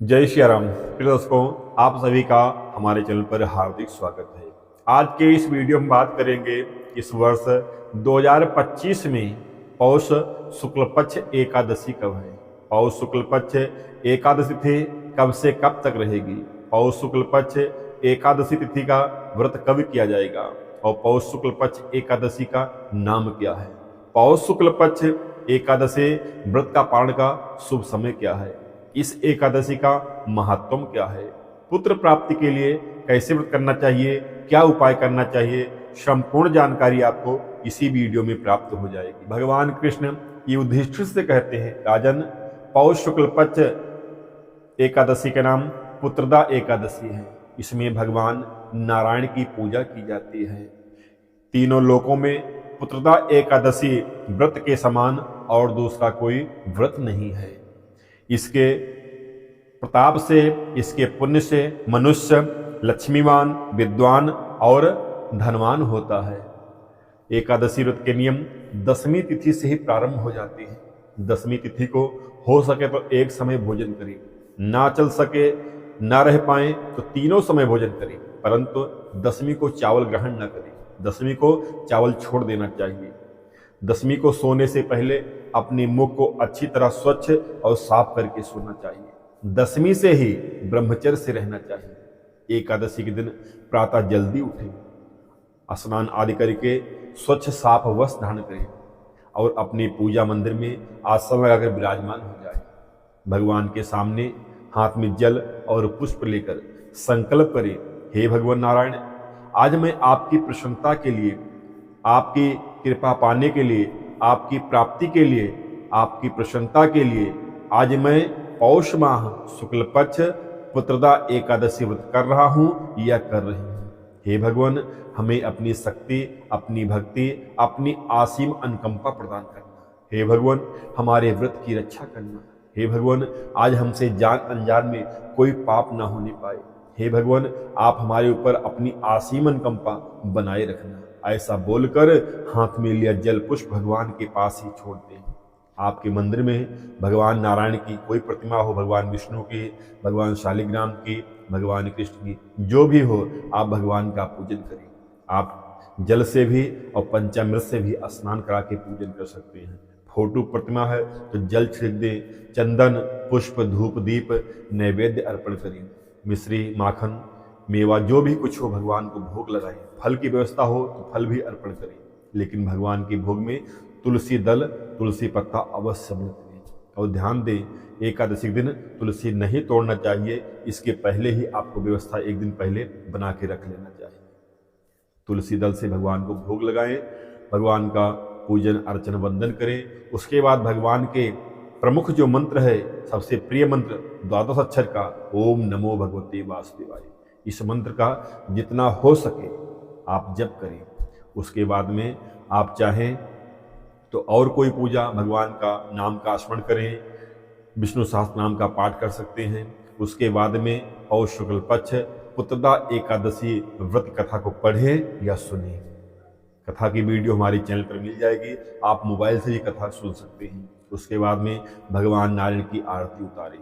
जय श्री राम। प्रिय दर्शकों, आप सभी का हमारे चैनल पर हार्दिक स्वागत है। आज के इस वीडियो में बात करेंगे इस वर्ष 2025 में पौष शुक्ल पक्ष एकादशी कब है। पौष शुक्ल पक्ष एकादशी तिथि कब से कब तक रहेगी। पौष शुक्ल पक्ष एकादशी तिथि का व्रत कब किया जाएगा और पौष शुक्ल पक्ष एकादशी का नाम क्या है। पौष शुक्ल पक्ष एकादशी व्रत का पारण का शुभ समय क्या है। इस एकादशी का महत्व क्या है। पुत्र प्राप्ति के लिए कैसे व्रत करना चाहिए, क्या उपाय करना चाहिए, संपूर्ण जानकारी आपको इसी वीडियो में प्राप्त हो जाएगी। भगवान कृष्ण युधिष्ठिर से कहते हैं, राजन, पौष शुक्ल पक्ष एकादशी का नाम पुत्रदा एकादशी है। इसमें भगवान नारायण की पूजा की जाती है। तीनों लोकों में पुत्रदा एकादशी व्रत के समान और दूसरा कोई व्रत नहीं है। इसके प्रताप से, इसके पुण्य से मनुष्य लक्ष्मीवान, विद्वान और धनवान होता है। एकादशी व्रत के नियम 10वीं तिथि से ही प्रारंभ हो जाते हैं। 10वीं तिथि को हो सके तो एक समय भोजन करें, ना चल सके, ना रह पाए तो तीनों समय भोजन करें, परंतु 10वीं को चावल ग्रहण न करें। 10वीं को चावल छोड़ देना चाहिए। 10वीं को सोने से पहले अपने मुख को अच्छी तरह स्वच्छ और साफ करके सोना चाहिए। 10वीं से ही ब्रह्मचर्य से रहना चाहिए। एकादशी के दिन प्रातः जल्दी उठें, स्नान आदि करके स्वच्छ साफ वस्त्र धारण करें और अपने पूजा मंदिर में आसन लगाकर विराजमान हो जाए। भगवान के सामने हाथ में जल और पुष्प लेकर संकल्प करें, हे भगवान नारायण, आज मैं आपकी प्रसन्नता के लिए, आपकी कृपा पाने के लिए, आपकी प्राप्ति के लिए, आपकी प्रसन्नता के लिए आज मैं पौष माह शुक्ल पक्ष पुत्रदा एकादशी व्रत कर रहा हूं या कर रही हूं। हे भगवान, हमें अपनी शक्ति, अपनी भक्ति, अपनी असीम अनुकंपा प्रदान करना। हे भगवान, हमारे व्रत की रक्षा करना। हे भगवान, आज हमसे जान अनजान में कोई पाप ना होने पाए। हे भगवान, आप हमारे ऊपर अपनी असीम अनुकंपा बनाए रखना। ऐसा बोलकर हाथ में लिया जल पुष्प भगवान के पास ही छोड़ते हैं। आपके मंदिर में भगवान नारायण की कोई प्रतिमा हो, भगवान विष्णु की, भगवान शालिग्राम की, भगवान कृष्ण की, जो भी हो, आप भगवान का पूजन करें। आप जल से भी और पंचामृत से भी स्नान करा के पूजन कर सकते हैं। फोटो प्रतिमा है तो जल छिड़क दें, चंदन, पुष्प, धूप, दीप, नैवेद्य अर्पण करें। मिश्री, माखन, मेवा जो भी कुछ हो भगवान को भोग लगाएं। फल की व्यवस्था हो तो फल भी अर्पण करें, लेकिन भगवान के भोग में तुलसी दल, तुलसी पत्ता अवश्य अर्पण करें। और ध्यान दें, एकादशी के दिन तुलसी नहीं तोड़ना चाहिए। इसके पहले ही आपको व्यवस्था एक दिन पहले बना के रख लेना चाहिए। तुलसी दल से भगवान को भोग लगाएं, भगवान का पूजन अर्चन वंदन करें। उसके बाद भगवान के प्रमुख जो मंत्र है, सबसे प्रिय मंत्र 12 अक्षर का ओम नमो भगवते वासुदेवाय, इस मंत्र का जितना हो सके आप जप करें। उसके बाद में आप चाहें तो और कोई पूजा भगवान का नाम का स्मरण करें, विष्णु सहस्त्र नाम का पाठ कर सकते हैं। उसके बाद में पौष शुक्ल पक्ष पुत्रदा एकादशी व्रत कथा को पढ़ें या सुनें। कथा की वीडियो हमारे चैनल पर मिल जाएगी, आप मोबाइल से ही कथा सुन सकते हैं। उसके बाद में भगवान नारायण की आरती उतारें।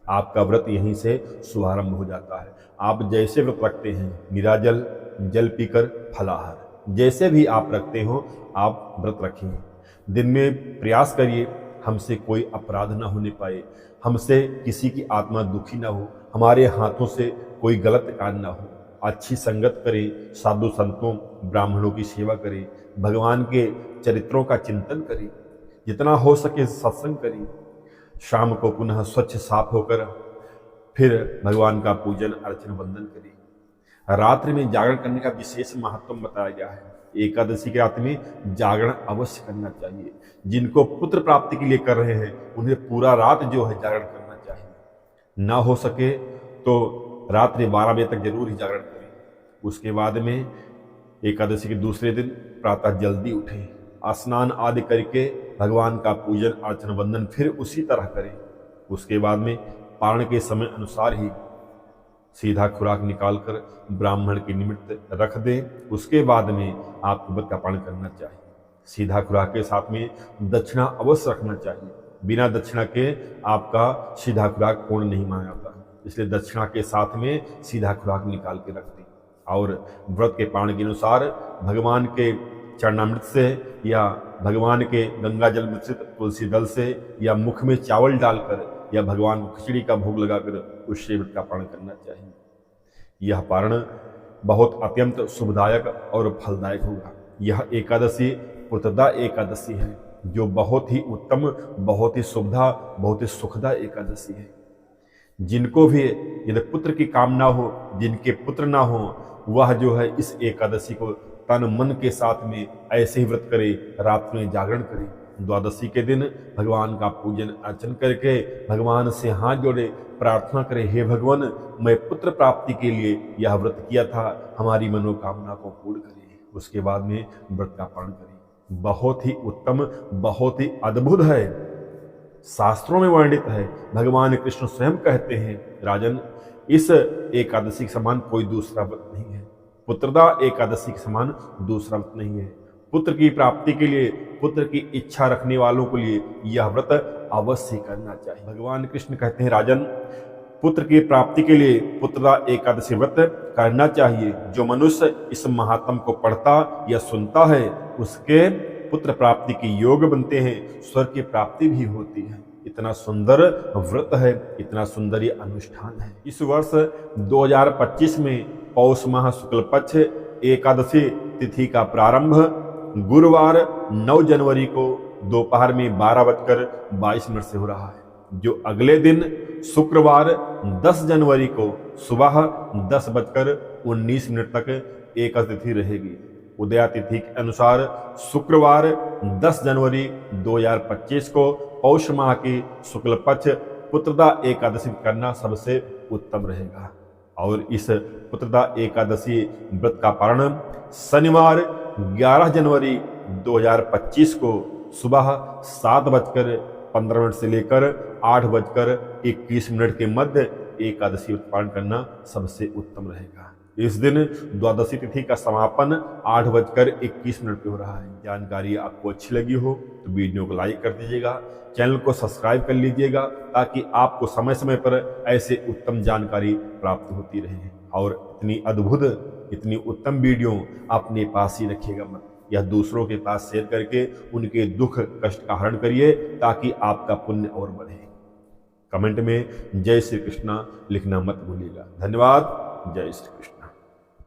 आपका व्रत यहीं से शुभारंभ हो जाता है। आप जैसे व्रत रखते हैं, निराजल, जल पीकर फलाहार, जैसे भी आप रखते हो आप व्रत रखें। दिन में प्रयास करिए हमसे कोई अपराध ना होने पाए, हमसे किसी की आत्मा दुखी ना हो, हमारे हाथों से कोई गलत कार्य ना हो। अच्छी संगत करें, साधु संतों ब्राह्मणों की सेवा करें, भगवान के चरित्रों का चिंतन करें, जितना हो सके सत्संग करें। शाम को पुनः स्वच्छ साफ होकर फिर भगवान का पूजन अर्चन वंदन करें। रात्रि में जागरण करने का विशेष महत्व बताया गया है। एकादशी के रात में जागरण अवश्य करना चाहिए। जिनको पुत्र प्राप्ति के लिए कर रहे हैं उन्हें पूरा रात जो है जागरण करना चाहिए। ना हो सके तो रात्रि 12 बजे तक जरूर ही जागरण करें। उसके बाद में एकादशी के दूसरे दिन प्रातः जल्दी उठें, स्नान आदि करके भगवान का पूजन अर्चन वंदन फिर उसी तरह करें। उसके बाद में पारण के समय अनुसार ही सीधा खुराक निकालकर ब्राह्मण के निमित्त रख दें। उसके बाद में आपको व्रत का पालन करना चाहिए। सीधा खुराक के साथ में दक्षिणा अवश्य रखना चाहिए। बिना दक्षिणा के आपका सीधा खुराक पूर्ण नहीं माना जाता, इसलिए दक्षिणा के साथ में सीधा खुराक निकाल के रख दी। और व्रत के पारण के अनुसार भगवान के चरणामृत से या भगवान के गंगा जल मिश्रित तुलसी दल से या मुख में चावल डालकर या भगवान को खिचड़ी का भोग लगाकर उससे व्रत का पारण करना चाहिए। यह पारण बहुत अत्यंत शुभदायक और फलदायक होगा। यह एकादशी पुत्रदा एकादशी है, जो बहुत ही उत्तम, बहुत ही शुभदा, बहुत ही सुखदा एकादशी है। जिनको भी यदि पुत्र की कामना हो, जिनके पुत्र ना हो, वह जो है इस एकादशी को तन मन के साथ में ऐसे ही व्रत करे, रात में जागरण करे। द्वादशी के दिन भगवान का पूजन अर्चन करके भगवान से हाथ जोड़े, प्रार्थना करे, हे भगवान, मैं पुत्र प्राप्ति के लिए यह व्रत किया था, हमारी मनोकामना को पूर्ण करे। उसके बाद में व्रत का पारण करें। बहुत ही उत्तम, बहुत ही अद्भुत है, शास्त्रों में वर्णित है। भगवान कृष्ण स्वयं कहते हैं, राजन, इस एकादशी के समान कोई दूसरा व्रत नहीं है। पुत्रदा एकादशी के समान दूसरा व्रत नहीं है। पुत्र की प्राप्ति के लिए, पुत्र की इच्छा रखने वालों के लिए यह व्रत अवश्य करना चाहिए। भगवान कृष्ण कहते हैं, राजन, पुत्र की प्राप्ति के लिए पुत्रदा एकादशी व्रत करना चाहिए। जो मनुष्य इस महात्म को पढ़ता या सुनता है, उसके पुत्र प्राप्ति के योग बनते हैं, स्वर्ग की प्राप्ति भी होती है। इतना सुंदर व्रत है, इतना सुंदर ये अनुष्ठान है। इस वर्ष 2025 में पौष माह शुक्ल पक्ष एकादशी तिथि का प्रारंभ गुरुवार 9 जनवरी को दोपहर में 12:22 से हो रहा है, जो अगले दिन शुक्रवार 10 जनवरी को सुबह 10:19 तक एकादशी तिथि रहेगी। उदया तिथि के अनुसार शुक्रवार 10 जनवरी 2025 को पौष माह की शुक्ल पक्ष पुत्रदा एकादशी करना सबसे उत्तम रहेगा। और इस पुत्रदा एकादशी व्रत का पारण शनिवार 11 जनवरी 2025 को सुबह 7:15 से लेकर 8:21 के मध्य एकादशी पारण करना सबसे उत्तम रहेगा। इस दिन द्वादशी तिथि का समापन 8:21 पे हो रहा है। जानकारी आपको अच्छी लगी हो तो वीडियो को लाइक कर दीजिएगा, चैनल को सब्सक्राइब कर लीजिएगा, ताकि आपको समय समय पर ऐसे उत्तम जानकारी प्राप्त होती रहे। और इतनी अद्भुत, इतनी उत्तम वीडियो अपने पास ही रखिएगा मत, यह दूसरों के पास शेयर करके उनके दुख कष्ट का हरण करिए, ताकि आपका पुण्य और बढ़े। कमेंट में जय श्री कृष्णा लिखना मत भूलिएगा। धन्यवाद। जय श्री कृष्ण।